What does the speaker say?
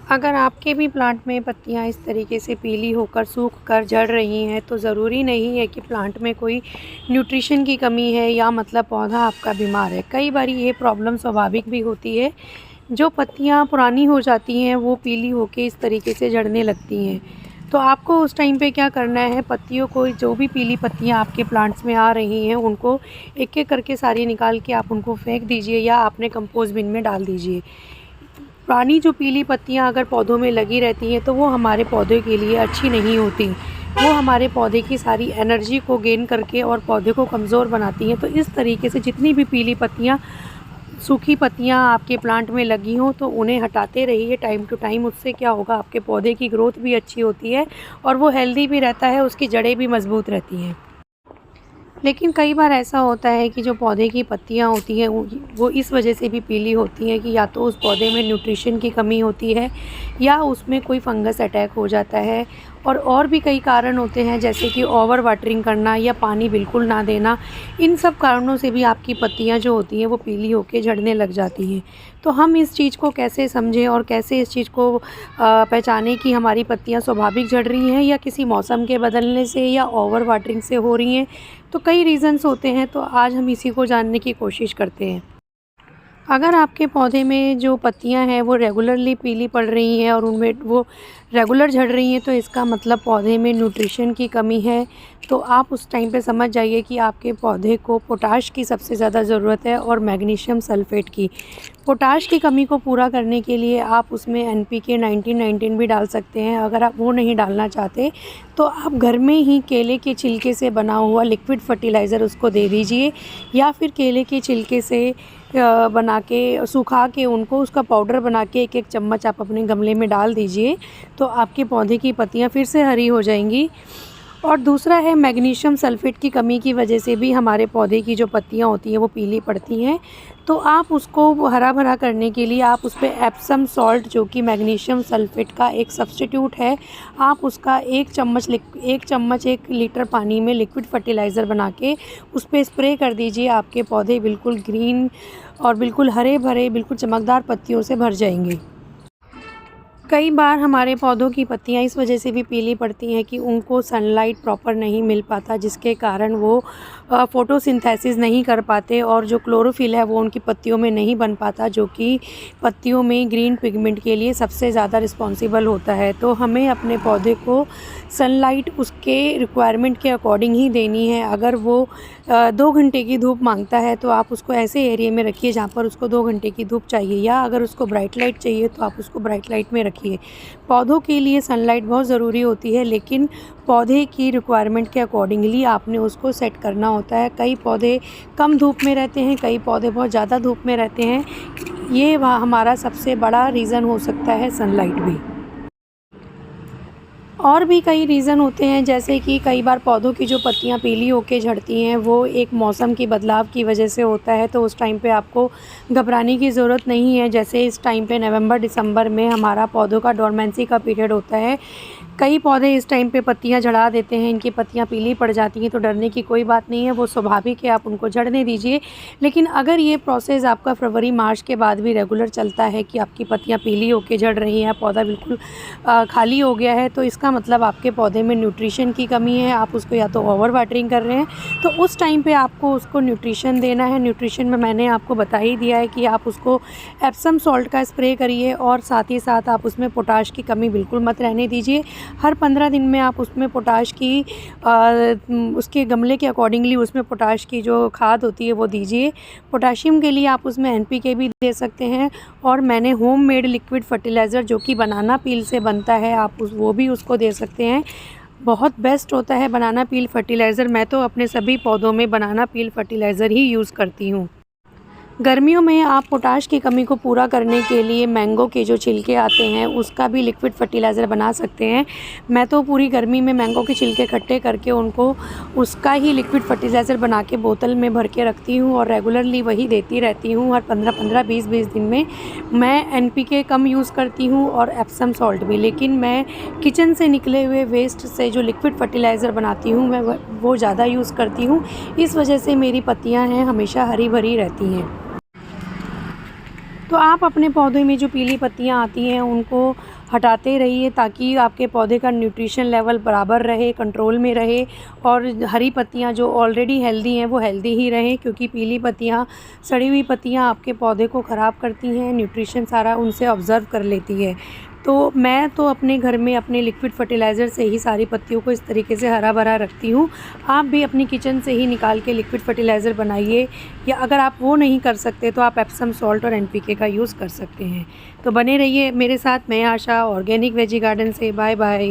अगर आपके भी प्लांट में पत्तियां इस तरीके से पीली होकर सूख कर झड़ रही हैं तो ज़रूरी नहीं है कि प्लांट में कोई न्यूट्रिशन की कमी है या मतलब पौधा आपका बीमार है। कई बार ये प्रॉब्लम स्वाभाविक भी होती है। जो पत्तियां पुरानी हो जाती हैं वो पीली होके इस तरीके से झड़ने लगती हैं। तो आपको उस टाइम पे क्या करना है, पत्तियों को, जो भी पीली पत्तियां आपके प्लांट्स में आ रही हैं उनको एक-एक करके सारी निकाल के आप उनको फेंक दीजिए या अपने कंपोस्ट बिन में डाल दीजिए। पुरानी जो पीली पत्तियां अगर पौधों में लगी रहती हैं तो वो हमारे पौधे के लिए अच्छी नहीं होती। वो हमारे पौधे की सारी एनर्जी को गेन करके और पौधे को कमज़ोर बनाती हैं। तो इस तरीके से जितनी भी पीली पत्तियां, सूखी पत्तियां आपके प्लांट में लगी हों तो उन्हें हटाते रहिए टाइम टू टाइम। उससे क्या होगा, आपके पौधे की ग्रोथ भी अच्छी होती है और वो हेल्दी भी रहता है, उसकी जड़ें भी मज़बूत रहती हैं। लेकिन कई बार ऐसा होता है कि जो पौधे की पत्तियां होती हैं वो इस वजह से भी पीली होती हैं कि या तो उस पौधे में न्यूट्रिशन की कमी होती है या उसमें कोई फंगस अटैक हो जाता है। और भी कई कारण होते हैं, जैसे कि ओवर वाटरिंग करना या पानी बिल्कुल ना देना। इन सब कारणों से भी आपकी पत्तियां जो होती हैं वो पीली होकर झड़ने लग जाती हैं। तो हम इस चीज़ को कैसे समझें और कैसे इस चीज़ को पहचानें कि हमारी पत्तियां स्वाभाविक झड़ रही हैं या किसी मौसम के बदलने से या ओवर वाटरिंग से हो रही हैं। तो कई रीज़न्स होते हैं, तो आज हम इसी को जानने की कोशिश करते हैं। अगर आपके पौधे में जो पत्तियां हैं वो रेगुलरली पीली पड़ रही हैं और उनमें वो रेगुलर झड़ रही हैं तो इसका मतलब पौधे में न्यूट्रिशन की कमी है। तो आप उस टाइम पे समझ जाइए कि आपके पौधे को पोटाश की सबसे ज़्यादा ज़रूरत है और मैग्नीशियम सल्फ़ेट की। पोटाश की कमी को पूरा करने के लिए आप उसमें एनपीके 19-19 भी डाल सकते हैं। अगर आप वो नहीं डालना चाहते तो आप घर में ही केले के छिलके से बना हुआ लिक्विड फर्टिलाइज़र उसको दे दीजिए, या फिर केले के छिलके से बना के, सुखा के उनको, उसका पाउडर बना के 1-1 चम्मच आप अपने गमले में डाल दीजिए। तो आपके पौधे की पत्तियां फिर से हरी हो जाएंगी। और दूसरा है, मैग्नीशियम सल्फ़ेट की कमी की वजह से भी हमारे पौधे की जो पत्तियां होती हैं वो पीली पड़ती हैं। तो आप उसको हरा भरा करने के लिए आप उस पे एप्सम सॉल्ट, जो कि मैग्नीशियम सल्फ़ेट का एक सब्स्टिट्यूट है, आप उसका 1 चम्मच 1 लीटर पानी में लिक्विड फर्टिलाइज़र बना के उस पे स्प्रे कर दीजिए। आपके पौधे बिल्कुल ग्रीन और बिल्कुल हरे भरे, बिल्कुल चमकदार पत्तियों से भर जाएंगे। कई बार हमारे पौधों की पत्तियां इस वजह से भी पीली पड़ती हैं कि उनको सनलाइट प्रॉपर नहीं मिल पाता, जिसके कारण वो फ़ोटोसिंथेसिस नहीं कर पाते और जो क्लोरोफिल है वो उनकी पत्तियों में नहीं बन पाता, जो कि पत्तियों में ग्रीन पिगमेंट के लिए सबसे ज़्यादा रिस्पॉन्सिबल होता है। तो हमें अपने पौधे को सनलाइट उसके रिक्वायरमेंट के अकॉर्डिंग ही देनी है। अगर वो 2 घंटे की धूप मांगता है तो आप उसको ऐसे एरिया में रखिए जहाँ पर उसको 2 घंटे की धूप चाहिए, या अगर उसको ब्राइट लाइट चाहिए तो आप उसको ब्राइट लाइट में रखिए। पौधों के लिए सनलाइट बहुत ज़रूरी होती है, लेकिन पौधे की रिक्वायरमेंट के अकॉर्डिंगली आपने उसको सेट करना होता है। कई पौधे कम धूप में रहते हैं, कई पौधे बहुत ज़्यादा धूप में रहते हैं। ये हमारा सबसे बड़ा रीज़न हो सकता है सनलाइट भी। और भी कई रीज़न होते हैं, जैसे कि कई बार पौधों की जो पत्तियां पीली होके झड़ती हैं वो एक मौसम की बदलाव की वजह से होता है। तो उस टाइम पे आपको घबराने की ज़रूरत नहीं है। जैसे इस टाइम पे नवंबर दिसंबर में हमारा पौधों का डोरमेंसी का पीरियड होता है। कई पौधे इस टाइम पे पत्तियां झड़ा देते हैं, इनकी पत्तियां पीली पड़ जाती हैं। तो डरने की कोई बात नहीं है, वो स्वाभाविक है, आप उनको झड़ने दीजिए। लेकिन अगर ये प्रोसेस आपका फरवरी मार्च के बाद भी रेगुलर चलता है कि आपकी पत्तियां पीली होके झड़ रही हैं, पौधा बिल्कुल खाली हो गया है, तो इसका मतलब आपके पौधे में न्यूट्रिशन की कमी है। आप उसको या तो ओवर वाटरिंग कर रहे हैं, तो उस टाइम पे आपको उसको न्यूट्रिशन देना है। न्यूट्रिशन में मैंने आपको बता ही दिया है कि आप उसको एप्सम सॉल्ट का स्प्रे करिए और साथ ही साथ आप उसमें पोटाश की कमी बिल्कुल मत रहने दीजिए। हर 15 दिन में आप उसमें पोटाश की उसके गमले के अकॉर्डिंगली उसमें पोटाश की जो खाद होती है वो दीजिए। पोटाशियम के लिए आप उसमें एनपीके भी दे सकते हैं, और मैंने होममेड लिक्विड फर्टिलाइज़र जो कि बनाना पील से बनता है, आप वो भी उसको दे सकते हैं। बहुत बेस्ट होता है बनाना पील फर्टिलाइज़र। मैं तो अपने सभी पौधों में बनाना पील फर्टिलाइज़र ही यूज़ करती हूँ। गर्मियों में आप पोटाश की कमी को पूरा करने के लिए मैंगो के जो छिलके आते हैं उसका भी लिक्विड फर्टिलाइज़र बना सकते हैं। मैं तो पूरी गर्मी में मैंगो के छिलके इकट्ठे करके उनको उसका ही लिक्विड फर्टिलाइज़र बना के बोतल में भर के रखती हूँ और रेगुलरली वही देती रहती हूँ। हर 15-15, 20-20 दिन में मैं एनपीके कम यूज़ करती हूँ और एप्सम सॉल्ट भी। लेकिन मैं किचन से निकले हुए वेस्ट से जो लिक्विड फर्टिलाइज़र बनाती हूँ मैं वो ज़्यादा यूज़ करती हूँ। इस वजह से मेरी पत्तियाँ हैं हमेशा हरी भरी रहती हैं। तो आप अपने पौधे में जो पीली पत्तियां आती हैं उनको हटाते रहिए ताकि आपके पौधे का न्यूट्रिशन लेवल बराबर रहे, कंट्रोल में रहे और हरी पत्तियां जो ऑलरेडी हेल्दी हैं वो हेल्दी ही रहें, क्योंकि पीली पत्तियां, सड़ी हुई पत्तियां आपके पौधे को ख़राब करती हैं, न्यूट्रिशन सारा उनसे ऑब्ज़र्व कर लेती है। तो मैं तो अपने घर में अपने लिक्विड फर्टिलाइज़र से ही सारी पत्तियों को इस तरीके से हरा भरा रखती हूँ। आप भी अपनी किचन से ही निकाल के लिक्विड फर्टिलाइज़र बनाइए, या अगर आप वो नहीं कर सकते तो आप एप्सम सॉल्ट और एनपीके का यूज़ कर सकते हैं। तो बने रहिए मेरे साथ। मैं आशा, ऑर्गेनिक वेजी गार्डन से। Bye bye.